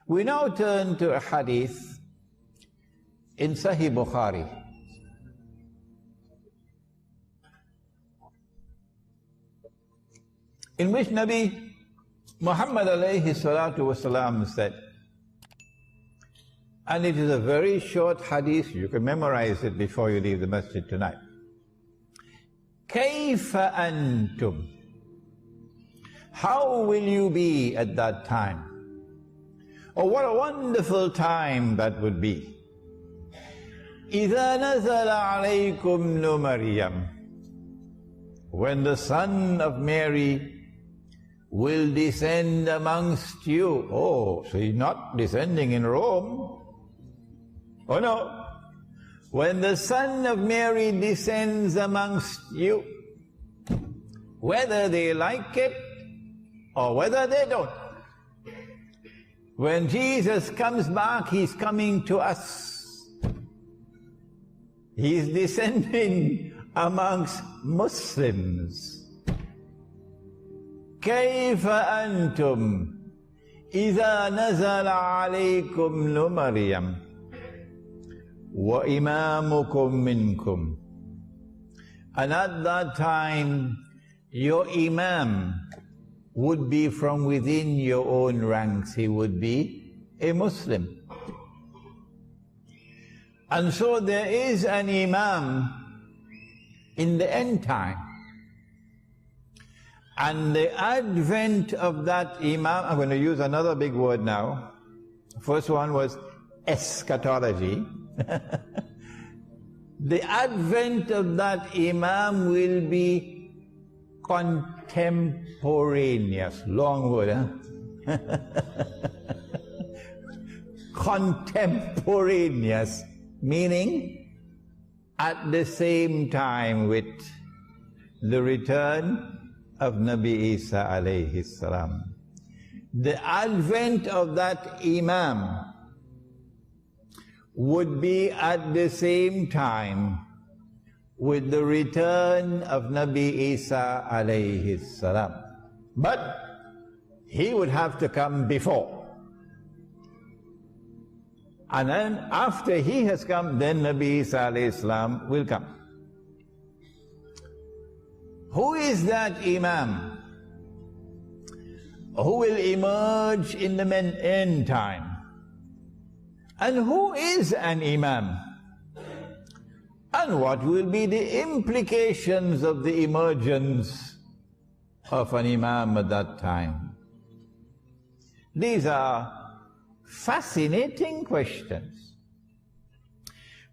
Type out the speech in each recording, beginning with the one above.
We now turn to a hadith in Sahih Bukhari. In which Nabi Muhammad alayhi salatu wasalam said, and it is a very short hadith, you can memorize it before you leave the masjid tonight. Kayfa antum? How will you be at that time? Oh, what a wonderful time that would be. إِذَا نَزَلَ عَلَيْكُمْ نُمَرِيَمْ, when the son of Mary will descend amongst you. Oh, so he's not descending in Rome. Oh no. When the son of Mary descends amongst you, whether they like it or whether they don't, when Jesus comes back, he's coming to us. He's descending amongst Muslims. كيف أنتم إذا نزل عليكم مريم وإمامكم منكم? And at that time, your Imam would be from within your own ranks. He would be a Muslim. And so there is an Imam in the end time. And the advent of that Imam, I'm going to use another big word now. First one was eschatology. The advent of that Imam will be contemporaneous. Long word, huh? Contemporaneous, meaning at the same time with the return of Nabi Isa alayhi salam. The advent of that Imam would be at the same time with the return of Nabi Isa alayhi salam. But he would have to come before. And then after he has come, then Nabi Isa alayhi salam will come. Who is that Imam who will emerge in the end time? And who is an Imam? And what will be the implications of the emergence of an Imam at that time? These are fascinating questions.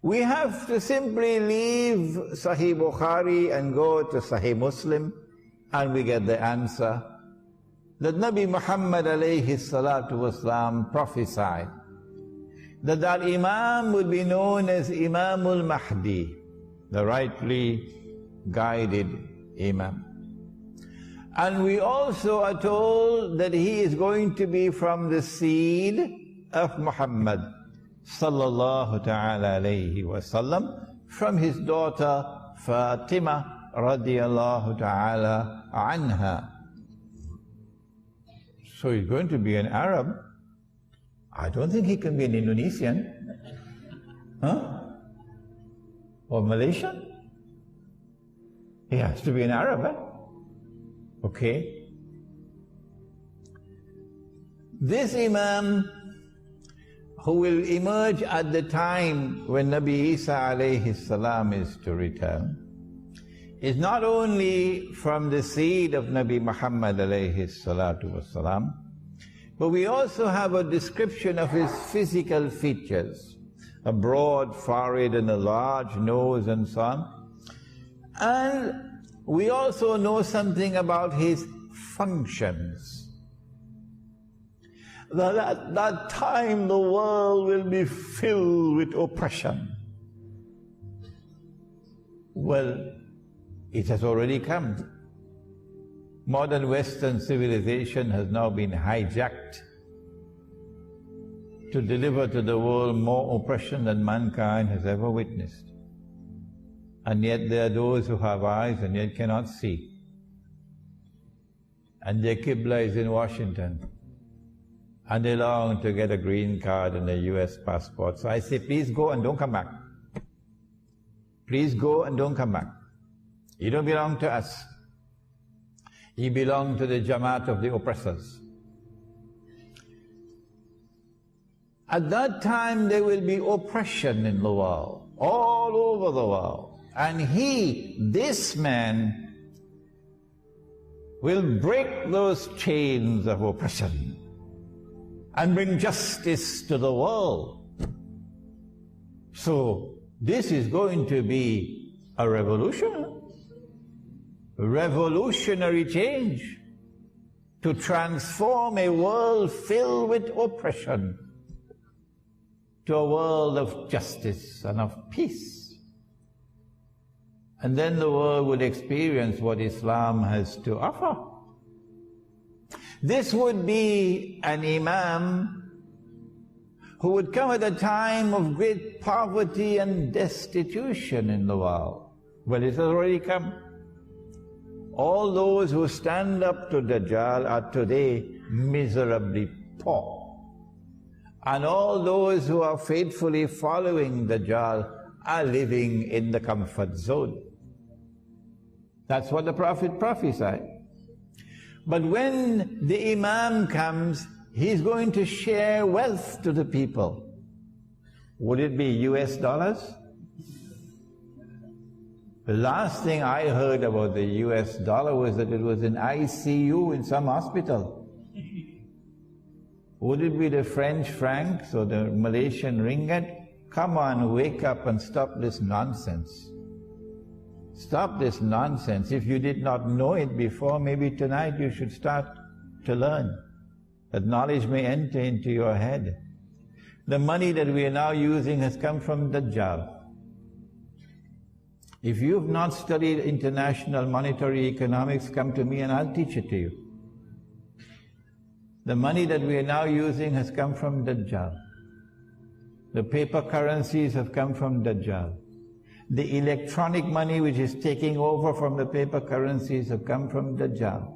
We have to simply leave Sahih Bukhari and go to Sahih Muslim, and we get the answer that Nabi Muhammad alayhi salatu wasalam prophesied that that Imam would be known as Imam Mahdi, the rightly guided Imam. And we also are told that he is going to be from the seed of Muhammad sallallahu ta'ala alayhi wasallam, from his daughter Fatima radiyallahu ta'ala anha. So he's going to be an Arab. I don't think he can be an Indonesian. Huh? Or Malaysian. He has to be an Arab, eh? Okay. This Imam who will emerge at the time when Nabi Isa alayhi salam is to return is not only from the seed of Nabi Muhammad alayhi salatu wasalam, but we also have a description of his physical features, a broad forehead and a large nose and so on. And we also know something about his functions. That at that time the world will be filled with oppression. Well, it has already come. Modern Western civilization has now been hijacked to deliver to the world more oppression than mankind has ever witnessed. And yet there are those who have eyes and yet cannot see. And their Qibla is in Washington. and they long to get a green card and a US passport. So I say, please go and don't come back. Please go and don't come back. You don't belong to us. You belong to the Jamaat of the oppressors. At that time there will be oppression in the world, all over the world. And this man, will break those chains of oppression and bring justice to the world. So this is going to be a revolution, a revolutionary change to transform a world filled with oppression to a world of justice and of peace. And then the world would experience what Islam has to offer. This would be an Imam who would come at a time of great poverty and destitution in the world. Well, it has already come. All those who stand up to Dajjal are today miserably poor. And all those who are faithfully following Dajjal are living in the comfort zone. That's what the Prophet prophesied. But when the Imam comes, he's going to share wealth to the people. Would it be US dollars? The last thing I heard about the US dollar was that it was in ICU in some hospital. Would it be the French francs or the Malaysian ringgit? Come on, wake up and stop this nonsense. Stop this nonsense. If you did not know it before, maybe tonight you should start to learn, that knowledge may enter into your head. The money that we are now using has come from Dajjal. If you've not studied international monetary economics, come to me and I'll teach it to you. The money that we are now using has come from Dajjal. The paper currencies have come from Dajjal. The electronic money which is taking over from the paper currencies have come from Dajjal.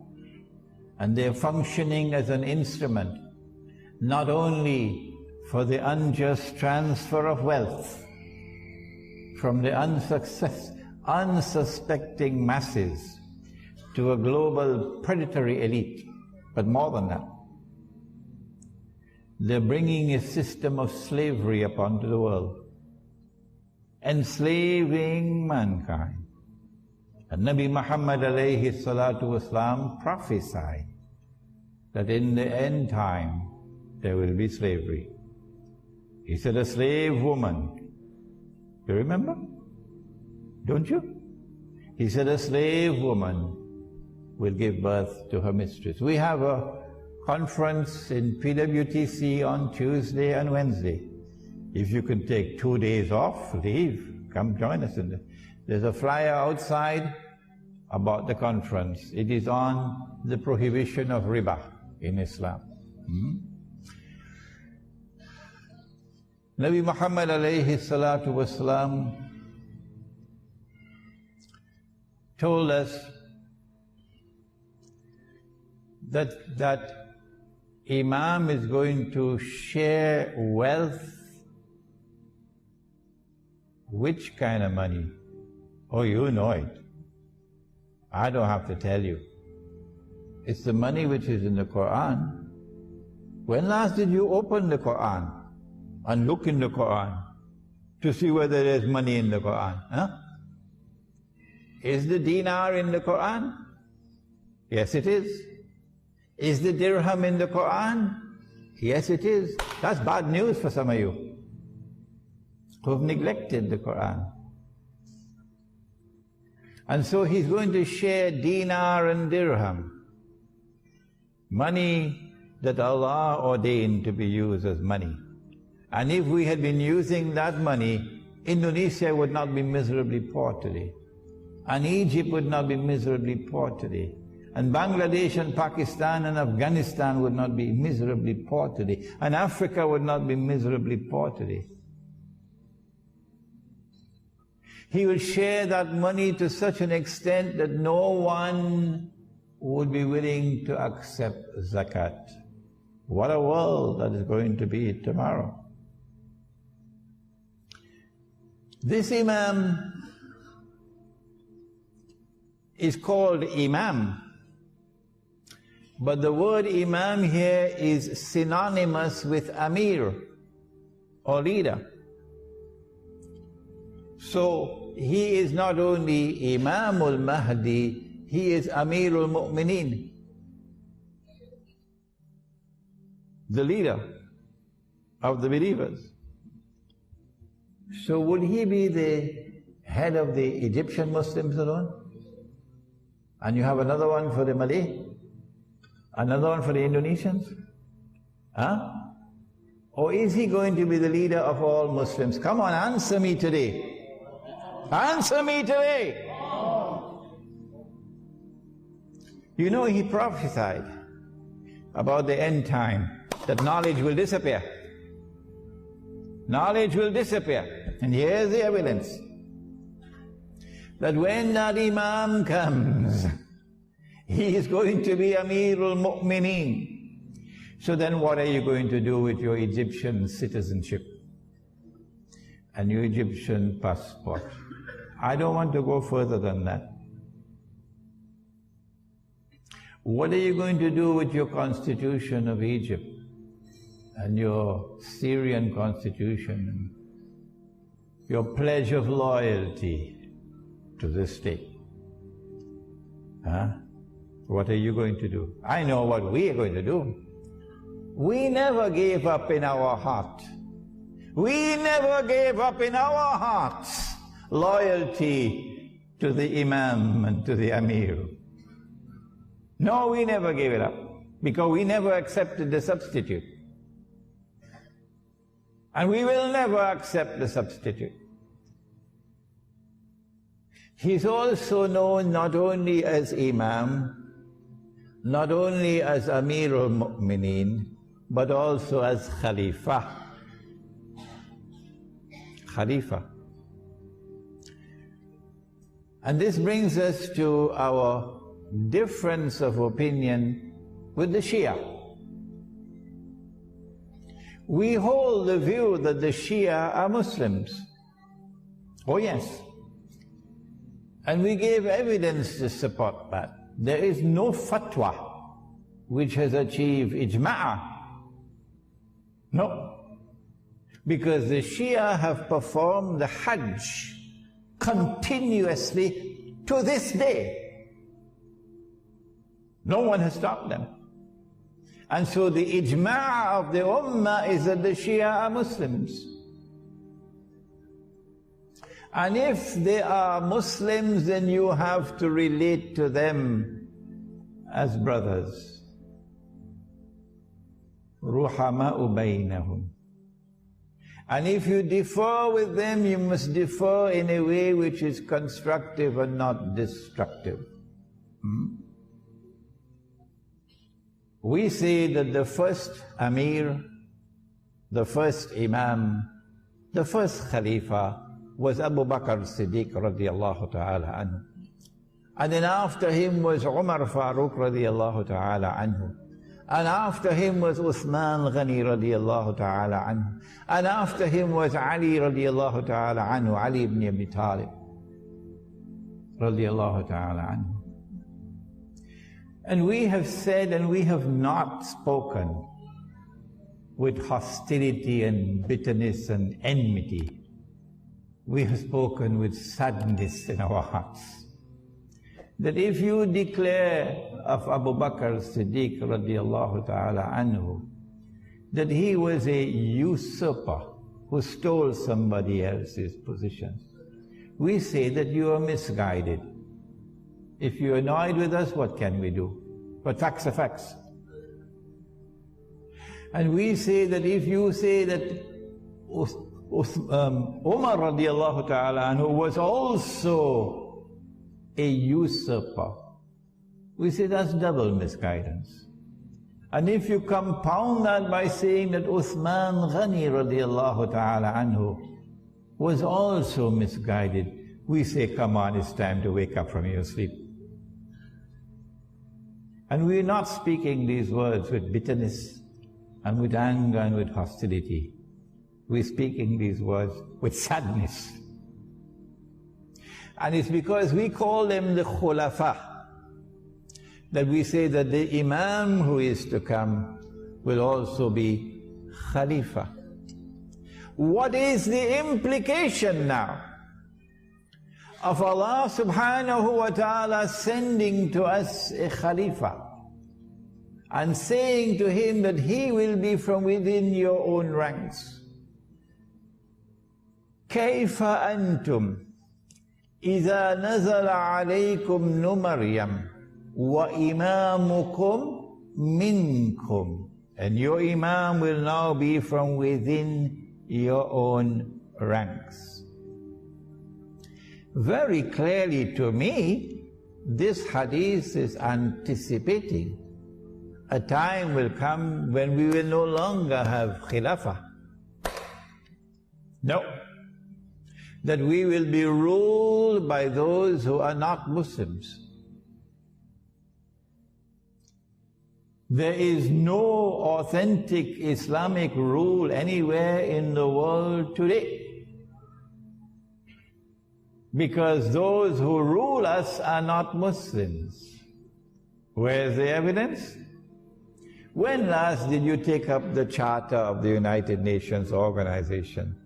And they are functioning as an instrument, not only for the unjust transfer of wealth from the unsuspecting masses to a global predatory elite, but more than that. They're bringing a system of slavery upon the world, enslaving mankind. And Nabi Muhammad alayhi salatu wasalam prophesied that in the end time there will be slavery. He said a slave woman, you remember? Don't you? He said a slave woman will give birth to her mistress. We have a conference in PWTC on Tuesday and Wednesday. If you can take 2 days off, leave, come join us. There's a flyer outside about the conference. It is on the prohibition of riba in Islam. Nabi Muhammad alayhi salatu wasalam told us that Imam is going to share wealth. Which kind of money? Oh, you know it. I don't have to tell you. It's the money which is in the Quran. When last did you open the Quran and look in the Quran to see whether there's money in the Quran? Huh? Is the dinar in the Quran? Yes, it is. Is the dirham in the Quran? Yes, it is. That's bad news for some of you who have neglected the Quran. And so he's going to share dinar and dirham, money that Allah ordained to be used as money. And if we had been using that money, Indonesia would not be miserably poor today. And Egypt would not be miserably poor today. And Bangladesh and Pakistan and Afghanistan would not be miserably poor today. And Africa would not be miserably poor today. He will share that money to such an extent that no one would be willing to accept zakat. What a world that is going to be tomorrow. This Imam is called Imam, but the word Imam here is synonymous with Amir or leader. So he is not only Imam al-Mahdi, he is Amir al-Mu'mineen, the leader of the believers. So would he be the head of the Egyptian Muslims alone? And you have another one for the Malay? Another one for the Indonesians? Huh? Or is he going to be the leader of all Muslims? Come on, answer me today. Answer me today. You know, he prophesied about the end time, that knowledge will disappear. Knowledge will disappear. And here's the evidence. That when that Imam comes, he is going to be Amir al-Mu'mineen. So then what are you going to do with your Egyptian citizenship and your Egyptian passport? I don't want to go further than that. What are you going to do with your constitution of Egypt and your Syrian constitution, your pledge of loyalty to this state? Huh? What are you going to do? I know what we are going to do. We never gave up in our heart. We never gave up in our hearts loyalty to the Imam and to the Amir. No, we never gave it up, because we never accepted the substitute. And we will never accept the substitute. He's also known not only as Imam, not only as Amir al-Mu'mineen, but also as Khalifa. Khalifa. And this brings us to our difference of opinion with the Shia. We hold the view that the Shia are Muslims. Oh yes. And we gave evidence to support that. There is no fatwa which has achieved ijma'. No. Because the Shia have performed the Hajj continuously to this day. No one has stopped them. And so the ijma' of the Ummah is that the Shia are Muslims. And if they are Muslims, then you have to relate to them as brothers. Ruhama'u baynahum. And if you differ with them, you must differ in a way which is constructive and not destructive. We say that the first Amir, the first Imam, the first Khalifa was Abu Bakr Siddiq radiallahu ta'ala anhu. And then after him was Umar Farooq radiallahu ta'ala anhu. And after him was Uthman Ghani radiallahu ta'ala anhu. And after him was Ali radiallahu ta'ala anhu, Ali ibn Abi Talib radiallahu ta'ala anhu. And we have said, and we have not spoken with hostility and bitterness and enmity. We have spoken with sadness in our hearts. That if you declare of Abu Bakr Siddiq radiallahu ta'ala anhu, that he was a usurper who stole somebody else's position, we say that you are misguided. If you're annoyed with us, what can we do? But facts are facts. And we say that if you say that Umar radiallahu ta'ala anhu was also a usurper, we say that's double misguidance. And if you compound that by saying that Uthman Ghani radiallahu ta'ala anhu was also misguided, we say, come on, it's time to wake up from your sleep. And we're not speaking these words with bitterness. and with anger and with hostility. We're speaking these words with sadness. And it's because we call them the khulafa that we say that the Imam who is to come will also be Khalifa. What is the implication now of Allah subhanahu wa ta'ala sending to us a Khalifa and saying to him that he will be from within your own ranks? كيف أنتم إذا نزل عليكم مريم وإمامكم منكم, and your Imam will now be from within your own ranks. Very clearly to me, this hadith is anticipating a time will come when we will no longer have khilafah. No. That we will be ruled by those who are not Muslims. There is no authentic Islamic rule anywhere in the world today, because those who rule us are not Muslims. Where is the evidence? When last did you take up the Charter of the United Nations Organization?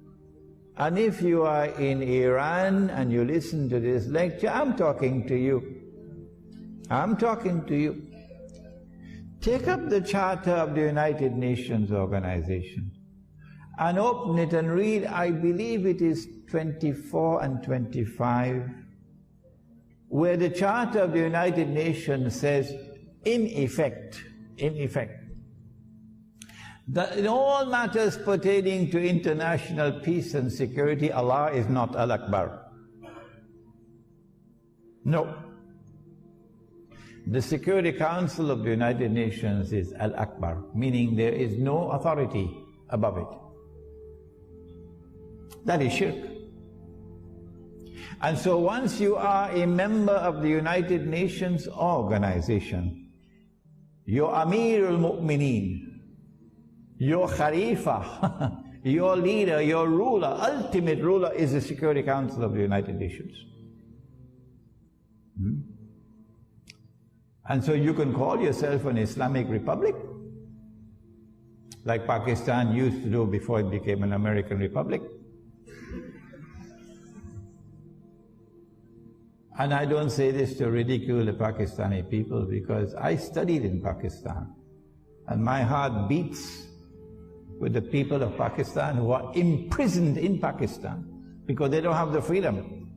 And if you are in Iran and you listen to this lecture, I'm talking to you. I'm talking to you. Take up the Charter of the United Nations Organization and open it and read, I believe it is 24 and 25, where the Charter of the United Nations says, in effect, that in all matters pertaining to international peace and security, Allah is not Al-Akbar. No. The Security Council of the United Nations is Al-Akbar, meaning there is no authority above it. That is shirk. And so once you are a member of the United Nations Organization, your Amir al-Mu'mineen, your Khalifa, your leader, your ruler, ultimate ruler is the Security Council of the United Nations. And so you can call yourself an Islamic Republic, like Pakistan used to do before it became an American Republic. And I don't say this to ridicule the Pakistani people, because I studied in Pakistan, and my heart beats with the people of Pakistan who are imprisoned in Pakistan because they don't have the freedom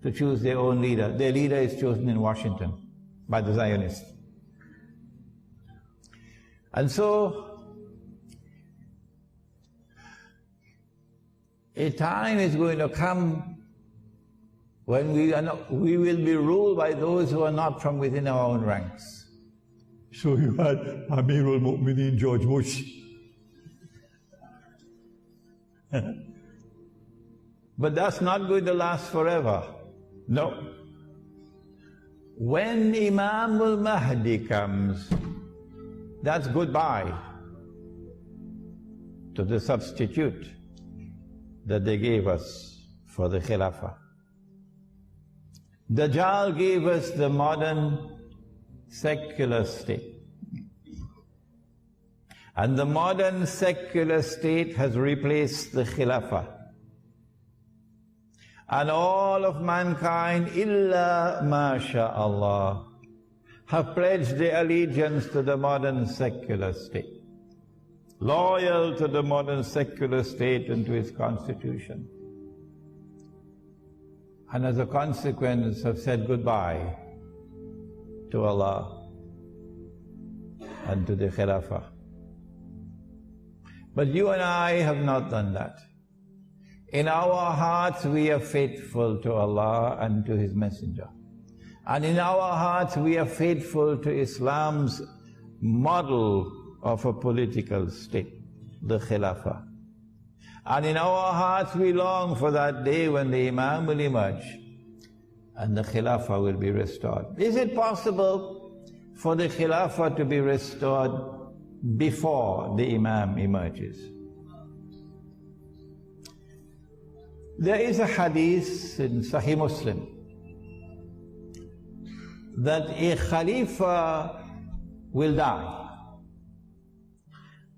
to choose their own leader. Their leader is chosen in Washington by the Zionists. And so, a time is going to come when we will be ruled by those who are not from within our own ranks. So you had Amir al-Mu'mineen George Bush. But that's not going to last forever. No. When Imam Mahdi comes, that's goodbye to the substitute that they gave us for the Khilafah. Dajjal gave us the modern secular state. And the modern secular state has replaced the Khilafah. And all of mankind, illa masha'Allah, have pledged their allegiance to the modern secular state, loyal to the modern secular state and to its constitution. And as a consequence have said goodbye to Allah and to the Khilafah. But you and I have not done that. In our hearts we are faithful to Allah and to His Messenger. And in our hearts we are faithful to Islam's model of a political state, the Khilafah. And in our hearts we long for that day when the Imam will emerge and the Khilafah will be restored. Is it possible for the Khilafah to be restored before the Imam emerges. There is a hadith in Sahih Muslim that a Khalifa will die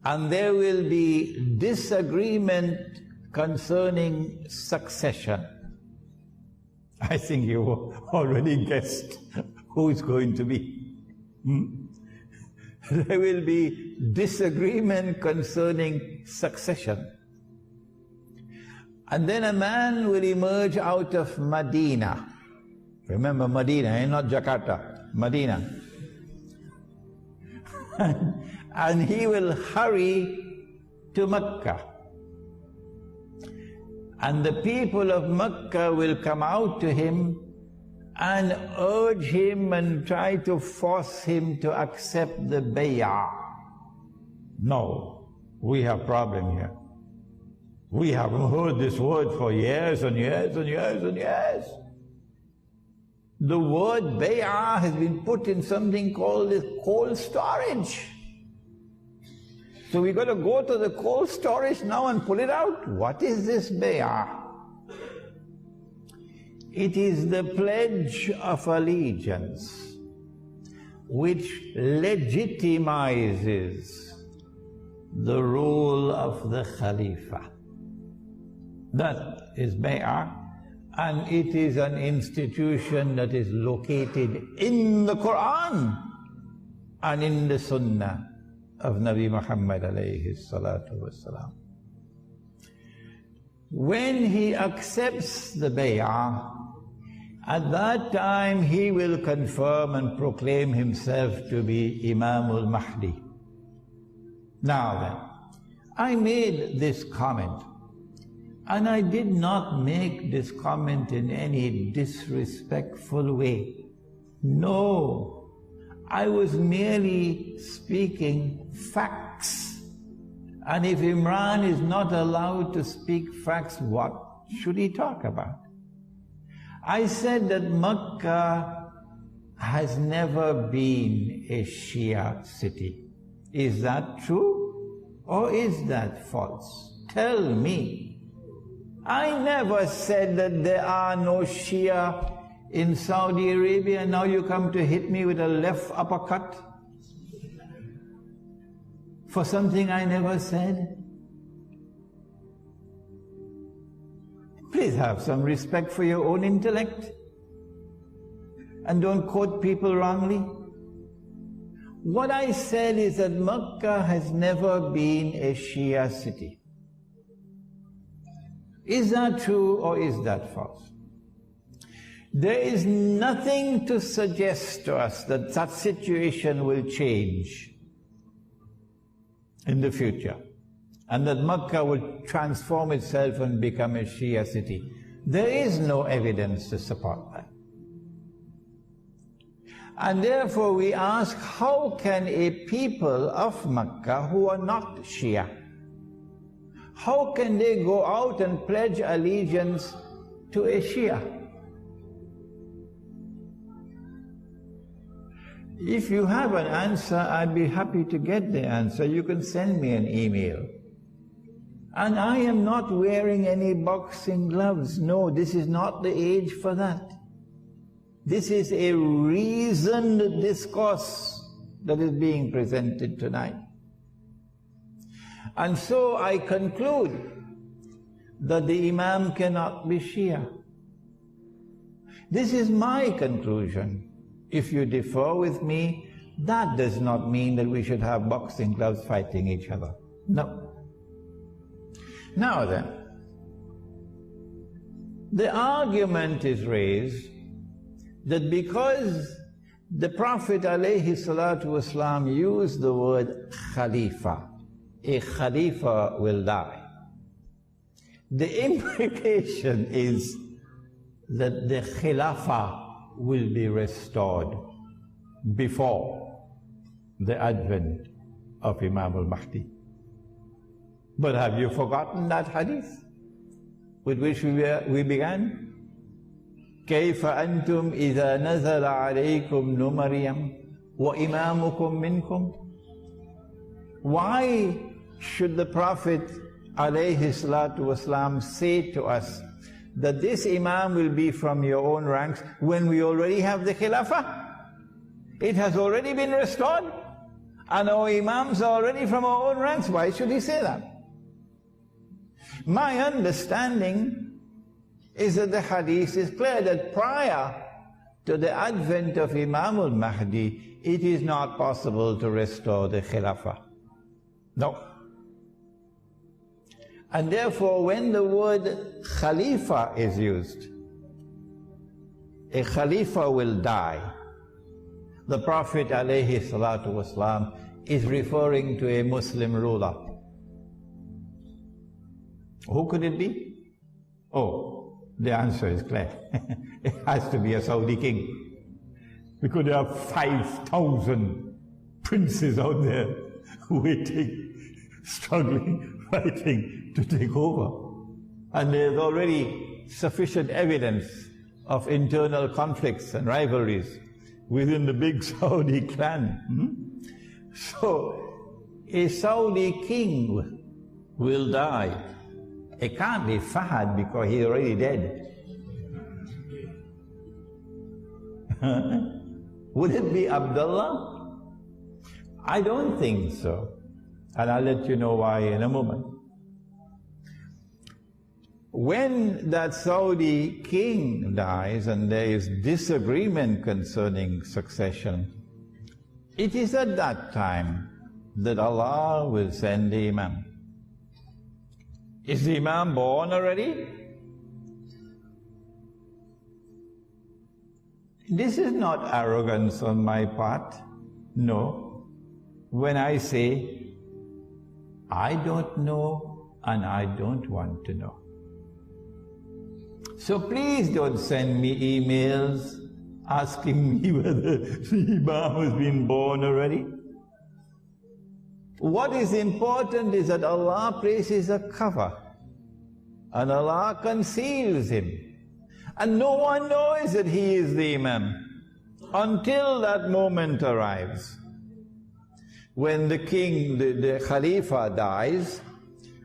and there will be disagreement concerning succession. I think you already guessed who it's going to be. There will be disagreement concerning succession. And then a man will emerge out of Medina. Remember Medina, not Jakarta, Medina. And he will hurry to Mecca. And the people of Mecca will come out to him and urge him and try to force him to accept the bay'ah. No, we have problem here. We have heard this word for years and years and years and years. The word bay'ah has been put in something called cold storage. So we got to go to the cold storage now and pull it out. What is this bay'ah? It is the pledge of allegiance which legitimizes the rule of the Khalifa. That is bay'ah, and it is an institution that is located in the Quran and in the Sunnah of Nabi Muhammad alayhi salatu wasalam. When he accepts the bay'ah, at that time he will confirm and proclaim himself to be Imam Mahdi. Now then, I made this comment, and I did not make this comment in any disrespectful way. No, I was merely speaking facts. And if Imran is not allowed to speak facts, what should he talk about? I said that Mecca has never been a Shia city. Is that true or is that false? Tell me. I never said that there are no Shia in Saudi Arabia. Now you come to hit me with a left uppercut for something I never said. Please have some respect for your own intellect and don't quote people wrongly. What I said is that Mecca has never been a Shia city. Is that true or is that false? There is nothing to suggest to us that that situation will change in the future and that Mecca will transform itself and become a Shia city. There is no evidence to support that. And therefore we ask, how can a people of Mecca who are not Shia, how can they go out and pledge allegiance to a Shia? If you have an answer, I'd be happy to get the answer. You can send me an email. And I am not wearing any boxing gloves. No, this is not the age for that. This is a reasoned discourse that is being presented tonight. And so I conclude that the Imam cannot be Shia. This is my conclusion. If you differ with me, that does not mean that we should have boxing gloves fighting each other. No. Now then, the argument is raised that because the Prophet ﷺ used the word Khalifa, a Khalifa will die. The implication is that the Khilafah will be restored before the advent of Imam al-Mahdi. But have you forgotten that hadith with which we began? كيف أنتم إذا نزل عليكم ابن مريم وإمامكم منكم Why should the Prophet ﷺ say to us that this Imam will be from your own ranks when we already have the Khilafah? It has already been restored, and our Imams are already from our own ranks. Why should he say that? My understanding is that the hadith is clear that prior to the advent of Imam al-Mahdi, it is not possible to restore the Khilafah. No. And therefore, when the word Khalifa is used, a Khalifa will die. The Prophet ﷺ is referring to a Muslim ruler. Who could it be? Oh, the answer is clear. It has to be a Saudi king. We could have 5,000 princes out there waiting, struggling, fighting to take over. And there's already sufficient evidence of internal conflicts and rivalries within the big Saudi clan. So, a Saudi king will die. It can't be Fahad because he's already dead. Would it be Abdullah? I don't think so. And I'll let you know why in a moment. When that Saudi king dies and there is disagreement concerning succession, it is at that time that Allah will send the Imam. Is the Imam born already? This is not arrogance on my part. No. When I say, I don't know and I don't want to know. So please don't send me emails asking me whether the Imam has been born already. What is important is that Allah places a cover and Allah conceals him. And no one knows that he is the Imam until that moment arrives. When the king, the Khalifa dies,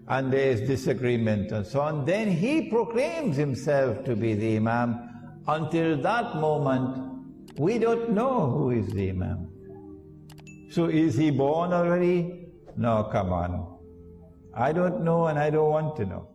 and there is disagreement and so on, then he proclaims himself to be the Imam. Until that moment, we don't know who is the Imam. So is he born already? No, come on. I don't know and I don't want to know.